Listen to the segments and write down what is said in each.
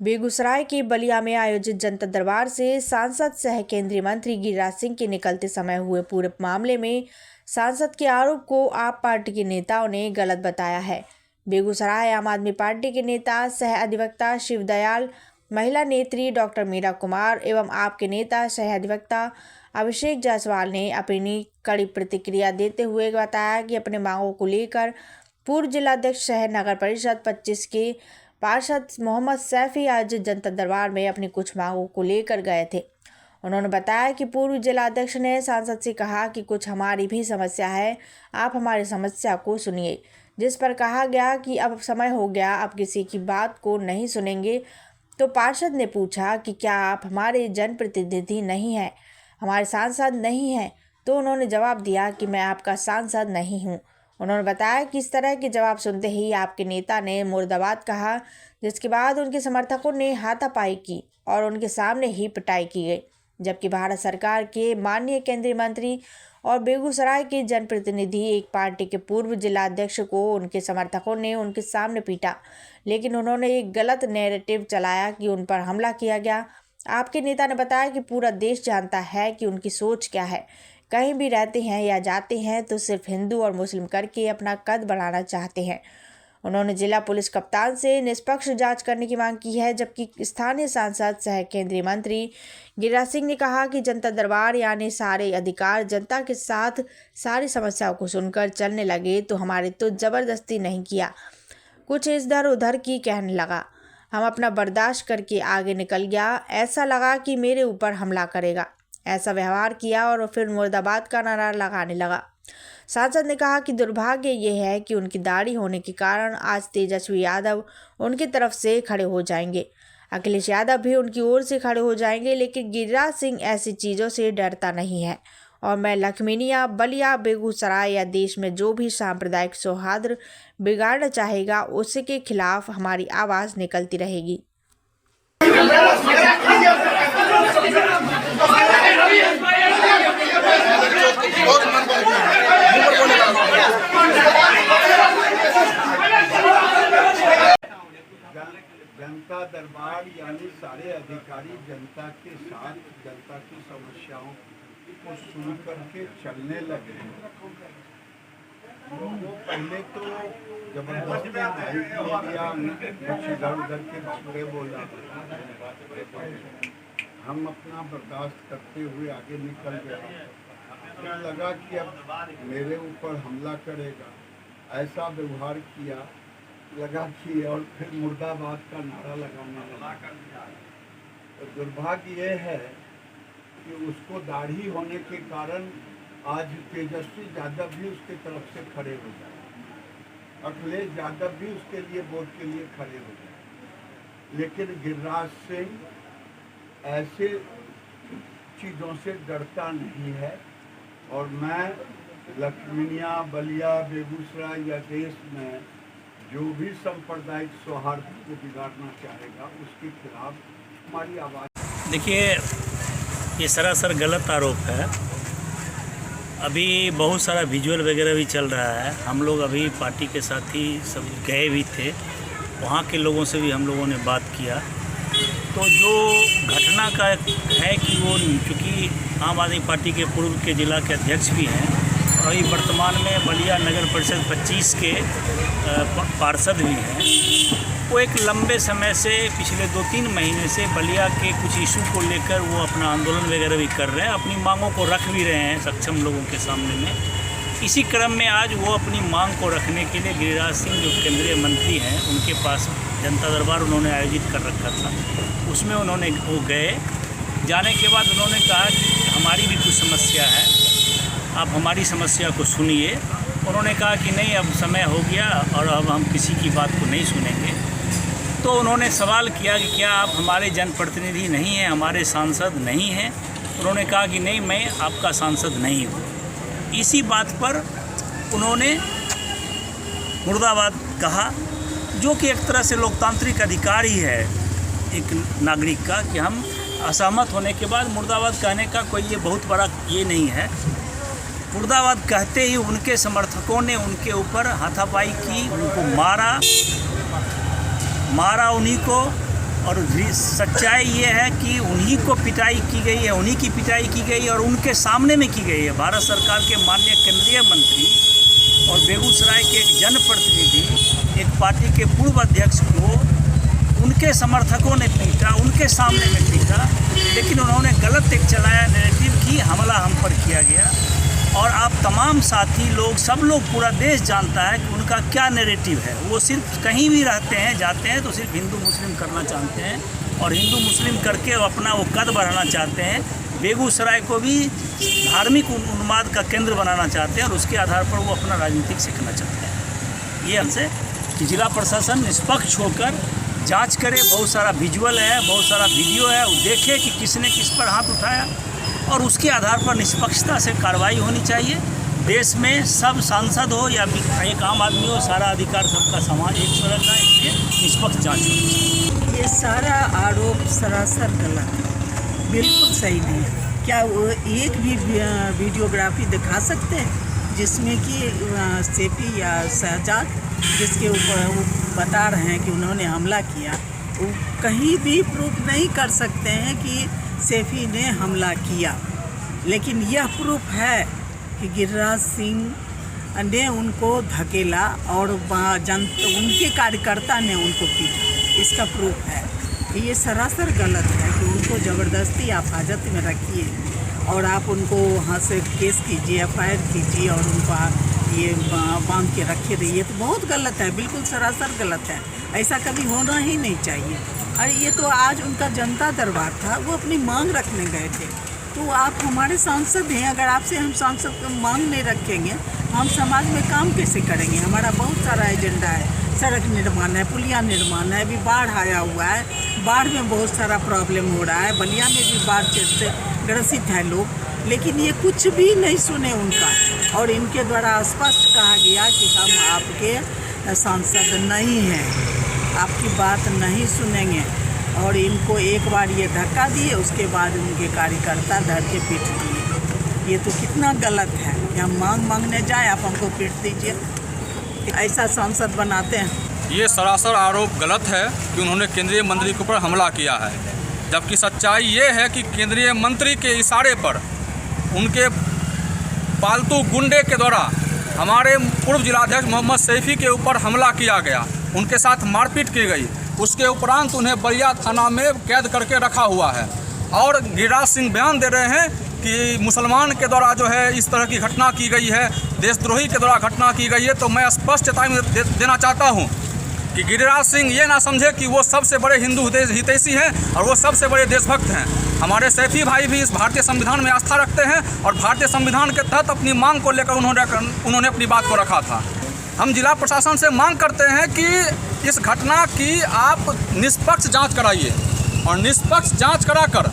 बेगूसराय के बलिया में आयोजित जनता दरबार से सांसद सह केंद्रीय मंत्री गिरिराज सिंह के निकलते समय हुए पूरे मामले में सांसद के आरोप को आप पार्टी के नेताओं ने गलत बताया है। बेगूसराय आम आदमी पार्टी के नेता सह अधिवक्ता शिवदयाल, महिला नेत्री डॉक्टर मीरा कुमार एवं आपके नेता सह अधिवक्ता अभिषेक जायसवाल ने अपनी कड़ी प्रतिक्रिया देते हुए बताया कि अपने मांगों को लेकर पूर्व जिलाध्यक्ष सह नगर परिषद 25 के पार्षद मोहम्मद सैफी आयोजित जनता दरबार में अपनी कुछ मांगों को लेकर गए थे। उन्होंने बताया कि पूर्व जिलाध्यक्ष ने सांसद से कहा कि कुछ हमारी भी समस्या है, आप हमारी समस्या को सुनिए, जिस पर कहा गया कि अब समय हो गया, अब किसी की बात को नहीं सुनेंगे। तो पार्षद ने पूछा कि क्या आप हमारे जनप्रतिनिधि नहीं हैं, हमारे सांसद नहीं हैं? तो उन्होंने जवाब दिया कि मैं आपका सांसद नहीं हूँ। उन्होंने बताया कि इस तरह के जवाब सुनते ही आपके नेता ने मुर्दाबाद कहा, जिसके बाद उनके समर्थकों ने हाथापाई की और उनके सामने ही पिटाई की गई। जबकि भारत सरकार के माननीय केंद्रीय मंत्री और बेगूसराय के जनप्रतिनिधि एक पार्टी के पूर्व जिलाध्यक्ष को उनके समर्थकों ने उनके सामने पीटा, लेकिन उन्होंने एक गलत नैरेटिव चलाया कि उन पर हमला किया गया। आपके नेता ने बताया कि पूरा देश जानता है कि उनकी सोच क्या है, कहीं भी रहते हैं या जाते हैं तो सिर्फ हिंदू और मुस्लिम करके अपना कद बढ़ाना चाहते हैं। उन्होंने जिला पुलिस कप्तान से निष्पक्ष जांच करने की मांग की है, जबकि स्थानीय सांसद सह केंद्रीय मंत्री गिरिराज सिंह ने कहा कि जनता दरबार यानी सारे अधिकार जनता के साथ सारी समस्याओं को सुनकर चलने लगे तो हमारे तो जबरदस्ती नहीं किया, कुछ इधर उधर की कहने लगा, हम अपना बर्दाश्त करके आगे निकल गया, ऐसा लगा कि मेरे ऊपर हमला करेगा, ऐसा व्यवहार किया और फिर मुर्दाबाद का नारा लगाने लगा। सांसद ने कहा कि दुर्भाग्य ये है कि उनकी दाढ़ी होने के कारण आज तेजस्वी यादव उनकी तरफ से खड़े हो जाएंगे, अखिलेश यादव भी उनकी ओर से खड़े हो जाएंगे, लेकिन गिरिराज सिंह ऐसी चीज़ों से डरता नहीं है और मैं लखमीनिया, बलिया, बेगूसराय या देश में जो भी सांप्रदायिक सौहार्द बिगाड़ना चाहेगा उसके खिलाफ हमारी आवाज़ निकलती रहेगी। जनता दरबार यानी सारे अधिकारी जनता के साथ जनता की समस्याओं को सुन करके चलने लगे। वो पहले तो जबरदस्ती नहीं किया, कुछ इधर उधर के बातें बोला, हम अपना बर्दाश्त करते हुए आगे निकल गए। तो लगा कि अब मेरे ऊपर हमला करेगा, ऐसा व्यवहार किया, लगा कि और फिर मुर्दाबाद का नारा लगाने लगा। तो दुर्भाग्य ये है कि उसको दाढ़ी होने के कारण आज तेजस्वी यादव भी उसके तरफ से खड़े हो जाए, अखिलेश यादव भी उसके लिए वोट के लिए खड़े हो जाए, लेकिन गिरिराज सिंह ऐसे चीज़ों से डरता नहीं है। और मैं लखमीनिया, बलिया, बेगूसराय या देश में जो भी सांप्रदायिक सौहार्द को बिगाड़ना चाहेगा उसके खिलाफ हमारी आवाज़। देखिए, ये सरासर गलत आरोप है। अभी बहुत सारा विजुअल वगैरह भी चल रहा है। हम लोग अभी पार्टी के साथ ही सब गए भी थे, वहाँ के लोगों से भी हम लोगों ने बात किया। तो जो घटना का है कि वो चूँकि आम आदमी पार्टी के पूर्व के जिला के अध्यक्ष भी हैं और अभी वर्तमान में बलिया नगर परिषद 25 के पार्षद भी हैं, वो एक लंबे समय से पिछले 2-3 महीने से बलिया के कुछ इशू को लेकर वो अपना आंदोलन वगैरह भी कर रहे हैं, अपनी मांगों को रख भी रहे हैं सक्षम लोगों के सामने में। इसी क्रम में आज वो अपनी मांग को रखने के लिए गिरिराज सिंह जो केंद्रीय मंत्री हैं उनके पास जनता दरबार उन्होंने आयोजित कर रखा था, उसमें उन्होंने वो गए। जाने के बाद उन्होंने कहा कि हमारी भी कुछ समस्या है, आप हमारी समस्या को सुनिए। उन्होंने कहा कि नहीं, अब समय हो गया और अब हम किसी की बात को नहीं सुनेंगे। तो उन्होंने सवाल किया कि क्या आप हमारे जनप्रतिनिधि नहीं हैं, हमारे सांसद नहीं हैं? उन्होंने कहा कि नहीं, मैं आपका सांसद नहीं हूँ। इसी बात पर उन्होंने मुर्दाबाद कहा, जो कि एक तरह से लोकतांत्रिक अधिकार ही है एक नागरिक का कि हम असहमत होने के बाद मुर्दाबाद कहने का कोई ये बहुत बड़ा ये नहीं है। मुर्दाबाद कहते ही उनके समर्थकों ने उनके ऊपर हाथापाई की, उनको मारा उन्हीं को और सच्चाई ये है कि उन्हीं को पिटाई की गई है, उन्हीं की पिटाई की गई और उनके सामने में की गई है। भारत सरकार के माननीय केंद्रीय मंत्री और बेगूसराय के एक जनप्रतिनिधि, एक पार्टी के पूर्व अध्यक्ष को उनके समर्थकों ने पीटा, उनके सामने में पीटा, लेकिन उन्होंने गलत एक चलाया नैरेटिव कि हमला हम पर किया गया। और आप तमाम साथी लोग, सब लोग, पूरा देश जानता है कि उनका क्या नैरेटिव है। वो सिर्फ कहीं भी रहते हैं, जाते हैं तो सिर्फ हिंदू मुस्लिम करना चाहते हैं और हिंदू मुस्लिम करके अपना वो कद बढ़ाना चाहते हैं। बेगूसराय को भी धार्मिक उन्माद का केंद्र बनाना चाहते हैं और उसके आधार पर वो अपना राजनीतिक सीखना चाहते हैं। ये हमसे कि जिला प्रशासन निष्पक्ष होकर जांच करे। बहुत सारा विजुअल है, बहुत सारा वीडियो है, वो देखे कि किसने किस पर हाथ उठाया और उसके आधार पर निष्पक्षता से कार्रवाई होनी चाहिए। देश में सब सांसद हो या एक आम आदमी हो, सारा अधिकार सबका समाज एक तरह का, इसलिए निष्पक्ष जांच होनी चाहिए। ये सारा आरोप सरासर गलत है, बिल्कुल सही नहीं है। क्या वो एक भी वीडियोग्राफी दिखा सकते हैं जिसमें कि सेफी या शहजाद, जिसके ऊपर वो बता रहे हैं कि उन्होंने हमला किया, वो कहीं भी प्रूफ नहीं कर सकते हैं कि सेफी ने हमला किया। लेकिन यह प्रूफ है कि गिरिराज सिंह ने उनको धकेला और उनके कार्यकर्ता ने उनको पीटा, इसका प्रूफ है। ये सरासर गलत है कि उनको ज़बरदस्ती आप हाजत में रखिए और आप उनको वहाँ से केस कीजिए, FIR कीजिए और उनको ये बांध के रखे रहिए, तो बहुत गलत है, बिल्कुल सरासर गलत है। ऐसा कभी होना ही नहीं चाहिए। और ये तो आज उनका जनता दरबार था, वो अपनी मांग रखने गए थे। तो आप हमारे सांसद हैं, अगर आपसे हम सांसद को मांग नहीं रखेंगे तो हम समाज में काम कैसे करेंगे? हमारा बहुत सारा एजेंडा है, सड़क निर्माण है, पुलिया निर्माण है, अभी बाढ़ आया हुआ है, बाढ़ में बहुत सारा प्रॉब्लम हो रहा है, बलिया में भी बाढ़ से ग्रसित है लोग, लेकिन ये कुछ भी नहीं सुने उनका। और इनके द्वारा स्पष्ट कहा गया कि हम आपके सांसद नहीं हैं, आपकी बात नहीं सुनेंगे। और इनको एक बार ये धक्का दिए, उसके बाद उनके कार्यकर्ता धर के पीट दिए। ये तो कितना गलत है कि हम मांगने जाए, आप हमको पीट दीजिए। ऐसा सांसद बनाते हैं। ये सरासर आरोप गलत है कि उन्होंने केंद्रीय मंत्री के ऊपर हमला किया है, जबकि सच्चाई ये है कि केंद्रीय मंत्री के इशारे पर उनके पालतू गुंडे के द्वारा हमारे पूर्व जिलाध्यक्ष मोहम्मद सैफी के ऊपर हमला किया गया, उनके साथ मारपीट की गई। उसके उपरांत उन्हें बलिया थाना में कैद करके रखा हुआ है। और गिरिराज सिंह बयान दे रहे हैं कि मुसलमान के द्वारा जो है इस तरह की घटना की गई है, देशद्रोही के द्वारा घटना की गई है। तो मैं स्पष्ट चेतावनी देना चाहता हूँ कि गिरिराज सिंह ये ना समझे कि वो सबसे बड़े हिंदू हितैषी हैं और वो सबसे बड़े देशभक्त हैं। हमारे सैफी भाई भी इस भारतीय संविधान में आस्था रखते हैं और भारतीय संविधान के तहत अपनी मांग को लेकर उन्होंने अपनी बात को रखा था। हम जिला प्रशासन से मांग करते हैं कि इस घटना की आप निष्पक्ष जांच कराइए और निष्पक्ष जांच कराकर,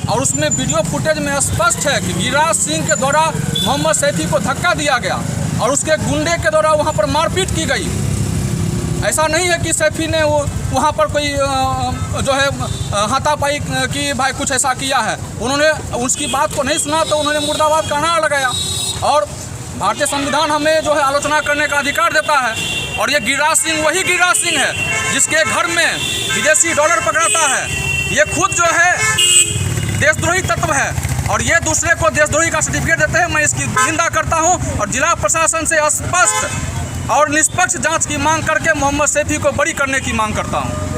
और उसमें वीडियो फुटेज में स्पष्ट है कि गिरिराज सिंह के द्वारा मोहम्मद सैफी को धक्का दिया गया और उसके गुंडे के द्वारा वहाँ पर मारपीट की गई। ऐसा नहीं है कि सैफी ने वो वहाँ पर कोई जो है हाथापाई की, भाई कुछ ऐसा किया है। उन्होंने उसकी बात को नहीं सुना तो उन्होंने मुर्दाबाद का नारा लगाया। और भारतीय संविधान हमें जो है आलोचना करने का अधिकार देता है। और ये गिरिराज सिंह वही गिरिराज सिंह है जिसके घर में विदेशी डॉलर पकड़ाता है। ये खुद जो है देशद्रोही तत्व है और ये दूसरे को देशद्रोही का सर्टिफिकेट देते हैं। मैं इसकी निंदा करता हूँ और जिला प्रशासन से स्पष्ट और निष्पक्ष जांच की मांग करके मोहम्मद सैफी को बरी करने की मांग करता हूँ।